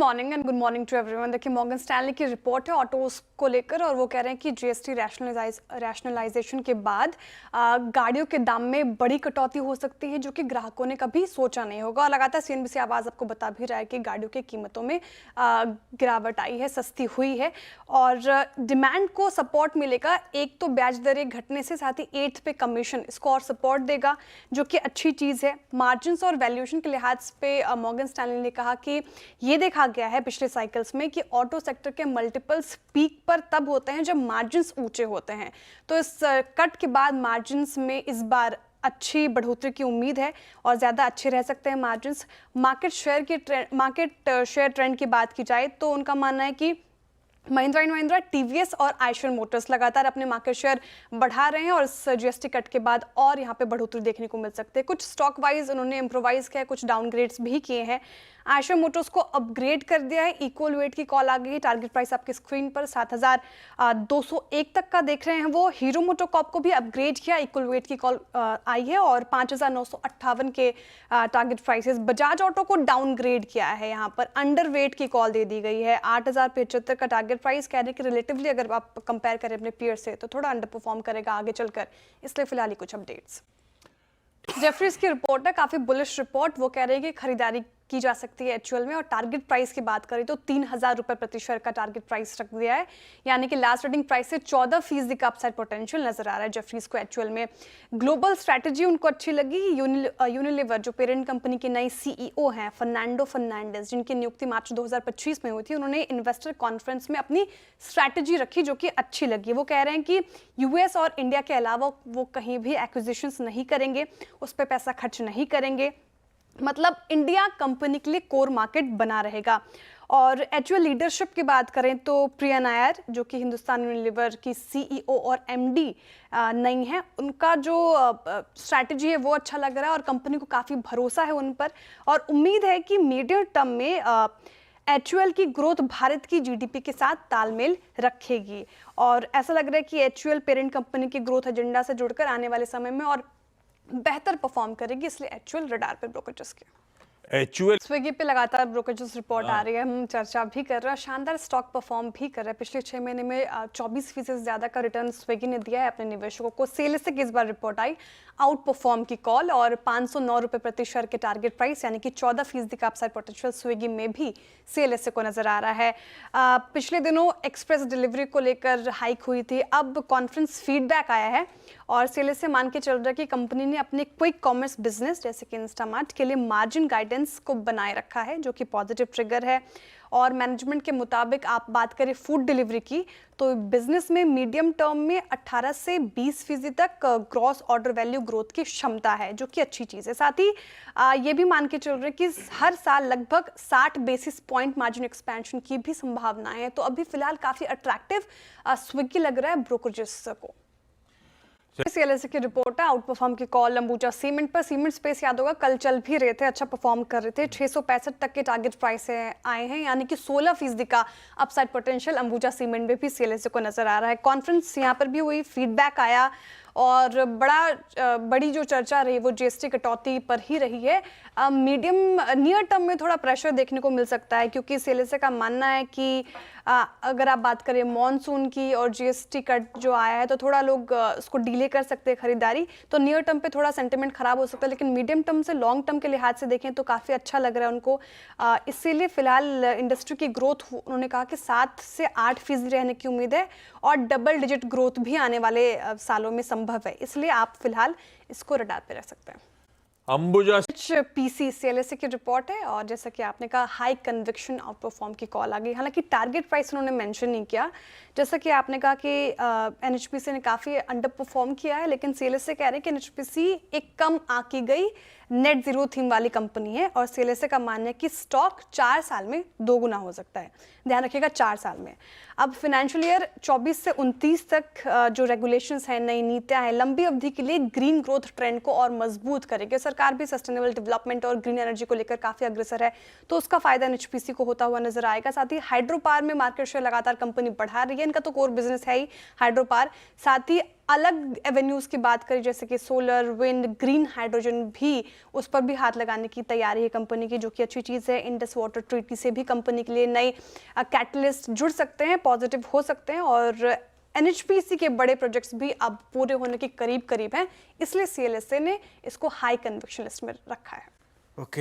Morning and good morning to everyone. देखिए, Morgan Stanley की report है ऑटोज को लेकर और वो कह रहे हैं कि जीएसटी रैशनलाइजेशन के बाद गाड़ियों के दाम में बड़ी कटौती हो सकती है, जो कि ग्राहकों ने कभी सोचा नहीं होगा। और लगातार सीएनबीसी आवाज़ आपको बता भी रहा है कि गाड़ियों की कीमतों में गिरावट आई है, सस्ती हुई है और डिमांड को सपोर्ट मिलेगा। एक तो ब्याज दरें घटने से, साथ ही 8th पे कमीशन इसको और सपोर्ट देगा, जो कि अच्छी चीज़ है। मार्जिन्स और वैल्यूएशन के लिहाज पे मॉर्गन स्टैनली ने कहा कि ये देखा गया है पिछले साइकिल्स में कि ऑटो सेक्टर के मल्टीपल्स पीक पर तब होते हैं जब मार्जिन्स ऊंचे होते हैं। तो इस कट के बाद मार्जिन्स में इस बार अच्छी बढ़ोतरी की उम्मीद है और ज़्यादा अच्छे रह सकते हैं मार्जिन्स। मार्केट शेयर ट्रेंड की बात की जाए तो उनका मानना है कि महिंद्रा एंड महिंद्रा, टीवीएस और आयशर मोटर्स लगातार अपने मार्केट शेयर बढ़ा रहे हैं और इस जीएसटी कट के बाद और यहाँ पे बढ़ोतरी देखने को मिल सकते हैं। कुछ स्टॉक वाइज उन्होंने इम्प्रोवाइज किया है, कुछ डाउनग्रेड्स भी किए हैं। आयशर मोटर्स को अपग्रेड कर दिया है, इक्वल वेट की कॉल आ गई है। टारगेट प्राइस आपकी स्क्रीन पर 7,201 तक का देख रहे हैं वो। हीरो मोटोकॉर्प को भी अपग्रेड किया, इक्वल वेट की कॉल आई है और 5,958 के टारगेट प्राइसेस। बजाज ऑटो को डाउनग्रेड किया है, यहाँ पर अंडर वेट की कॉल दे दी गई है। 8,075 का टारगेट प्राइस कह रहे हैं कि रिलेटिवली अगर आप कंपेयर करें अपने पीयर से तो थोड़ा अंडर परफॉर्म करेगा आगे चलकर, इसलिए फिलहाल ही कुछ अपडेट्स। जेफरीज की रिपोर्ट है, काफी बुलिश रिपोर्ट। वो कह रहे हैं कि खरीदारी की जा सकती है एचयूएल में और टारगेट प्राइस की बात करें तो 3,000 रुपए प्रति शेयर का टारगेट प्राइस रख दिया है, यानी कि लास्ट ट्रेडिंग प्राइस से 14% का अपसाइड पोटेंशियल नजर आ रहा है जेफरीज को एचयूएल में। ग्लोबल स्ट्रैटेजी उनको अच्छी लगी। यूनिलीवर जो पेरेंट कंपनी के नए सीईओ हैं फर्नांडो फर्नांडिस, जिनकी नियुक्ति मार्च 2025 में हुई थी, उन्होंने इन्वेस्टर कॉन्फ्रेंस में अपनी स्ट्रैटेजी रखी जो कि अच्छी लगी। वो कह रहे हैं कि यूएस और इंडिया के अलावा वो कहीं भी एक्विजिशंस नहीं करेंगे, उस पर पैसा खर्च नहीं करेंगे, मतलब इंडिया कंपनी के लिए कोर मार्केट बना रहेगा। और एचयूएल लीडरशिप की बात करें तो प्रिया नायर, जो कि हिंदुस्तान यूनिलीवर की सीईओ और एमडी नई है, उनका जो स्ट्रैटेजी है वो अच्छा लग रहा है और कंपनी को काफ़ी भरोसा है उन पर और उम्मीद है कि मीडियम टर्म में एचयूएल की ग्रोथ भारत की जीडीपी के साथ तालमेल रखेगी। और ऐसा लग रहा है कि एचयूएल पेरेंट कंपनी की ग्रोथ एजेंडा से जुड़कर आने वाले समय में और बेहतर परफॉर्म करेगी, इसलिए एचयूएल रडार पे ब्रोकरेजेस के। एचयूएल स्विगी पे लगातार ब्रोकरेजेस रिपोर्ट आ रही है, हम चर्चा भी कर रहे हैं। शानदार स्टॉक परफॉर्म भी कर रहा है। पिछले 6 महीने में 24% से ज़्यादा का रिटर्न स्विगी ने दिया है अपने निवेशकों को। सेल्स की इस बार रिपोर्ट आई, आउट परफॉर्म की कॉल और 509 रुपये प्रति शेयर के टारगेट प्राइस, यानी कि 14% का अपसाइड पोटेंशियल स्विगी में भी सेल्स को नजर आ रहा है। पिछले दिनों एक्सप्रेस डिलीवरी को लेकर हाइक हुई थी, अब कॉन्फ्रेंस फीडबैक आया है और सेल्स से मान के चल रहा है कि कंपनी ने अपने क्विक कॉमर्स बिजनेस जैसे कि इंस्टामार्ट के लिए मार्जिन गाइडेंस को बनाए रखा है, जो कि पॉजिटिव ट्रिगर है। और मैनेजमेंट के मुताबिक आप बात करें फूड डिलीवरी की तो बिजनेस में मीडियम टर्म में 18 से 20% तक ग्रॉस ऑर्डर वैल्यू ग्रोथ की क्षमता है, जो कि अच्छी चीज़ है। साथ ही ये भी मान के चल रहे हैं कि हर साल लगभग 60 बेसिस पॉइंट मार्जिन एक्सपेंशन की भी संभावनाएं हैं। तो अभी फिलहाल काफ़ी अट्रैक्टिव स्विगी लग रहा है ब्रोकरेजेस को। सीएलएसए की रिपोर्ट है, आउट परफॉर्म की कॉल अंबुजा सीमेंट पर। सीमेंट स्पेस याद होगा कल चल भी रहे थे, अच्छा परफॉर्म कर रहे थे। 665 तक के टारगेट प्राइस आए हैं, यानी कि 16% का अपसाइड पोटेंशियल अंबुजा सीमेंट में भी सीएलएसए को नजर आ रहा है। कॉन्फ्रेंस यहाँ पर भी हुई, फीडबैक आया और बड़ी जो चर्चा रही वो जीएसटी कटौती पर ही रही है। नियर टर्म में थोड़ा प्रेशर देखने को मिल सकता है, क्योंकि सीएलएसए का मानना है कि अगर आप बात करें मॉनसून की और जीएसटी कट जो आया है तो थोड़ा लोग उसको डिले कर सकते हैं खरीदारी, तो नियर टर्म पे थोड़ा सेंटिमेंट खराब हो सकता है। लेकिन मीडियम टर्म से लॉन्ग टर्म के लिहाज से देखें तो काफ़ी अच्छा लग रहा है उनको। इसीलिए फिलहाल इंडस्ट्री की ग्रोथ उन्होंने कहा कि 7 से 8% रहने की उम्मीद है और डबल डिजिट ग्रोथ भी आने वाले सालों में संभव है, इसलिए आप फिलहाल इसको रडार पे रह सकते हैं। अंबुजा पीसी सीएलएसए की रिपोर्ट है और जैसा कि आपने कहा हाई कन्विक्शन आउट परफॉर्म की कॉल आ गई। हालांकि टारगेट प्राइस उन्होंने मेंशन नहीं किया, जैसा कि आपने कहा कि एनएचपीसी ने काफ़ी अंडर परफॉर्म किया है, लेकिन सीएलएसए कह रहे हैं कि एनएचपीसी एक कम आंकी गई नेट जीरो थीम वाली कंपनी है और सीएलएसए का मानना है कि स्टॉक 4 साल में 2 गुना हो सकता है। ध्यान रखिएगा 4 साल में। अब फाइनेंशियल ईयर 24 से 29 तक जो रेगुलेशंस हैं, नई नीतियां हैं, लंबी अवधि के लिए ग्रीन ग्रोथ ट्रेंड को और मजबूत करेगी। सरकार भी सस्टेनेबल डेवलपमेंट और ग्रीन एनर्जी को लेकर काफ़ी अग्रसर है, तो उसका फायदा एनएचपीसी को होता हुआ नजर आएगा। साथ ही हाइड्रो पावर में मार्केट शेयर लगातार कंपनी बढ़ा रही है, इनका तो कोर बिजनेस है ही हाइड्रो पावर। साथ ही अलग एवेन्यूज़ की बात करें जैसे कि सोलर, विंड, ग्रीन हाइड्रोजन भी, उस पर भी हाथ लगाने की तैयारी है कंपनी की, जो कि अच्छी चीज़ है। इंडस वाटर ट्रीटी से भी कंपनी के लिए नए कैटलिस्ट जुड़ सकते हैं, पॉजिटिव हो सकते हैं, और एनएचपीसी के बड़े प्रोजेक्ट्स भी अब पूरे होने के करीब करीब हैं, इसलिए सीएलएसए ने इसको हाई कन्विक्शन लिस्ट में रखा है। ओके।